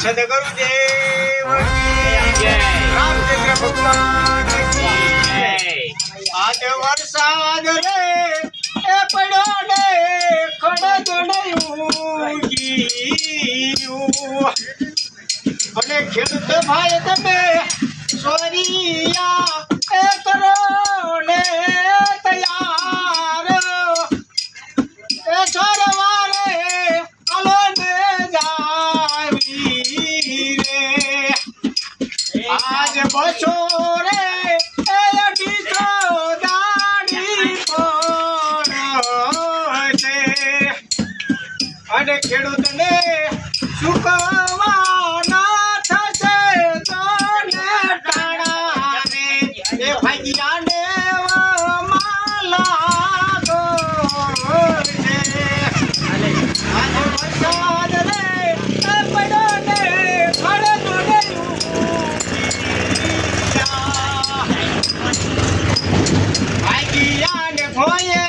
સદગુરુદેવ રામચંદ્ર ભગવાન આજ વરસાદ રે એ પડ્યો ને ખડગડયું અને ખેડૂત ભાઈ તમે સોરિયા એ કરો ને તૈયાર એ છોડવારે આલો ને જાવી રે આજ બસો રે એ અઢીસો દાડી પડશે અને ખેડૂતને સુકવાના થશે તો ને ટાણા રે એ ભાગ્યાને માલા દો છે આજ વરસાદ રે એ પડ્યો ને ખડગડયું ભાગ્યાને ભોયે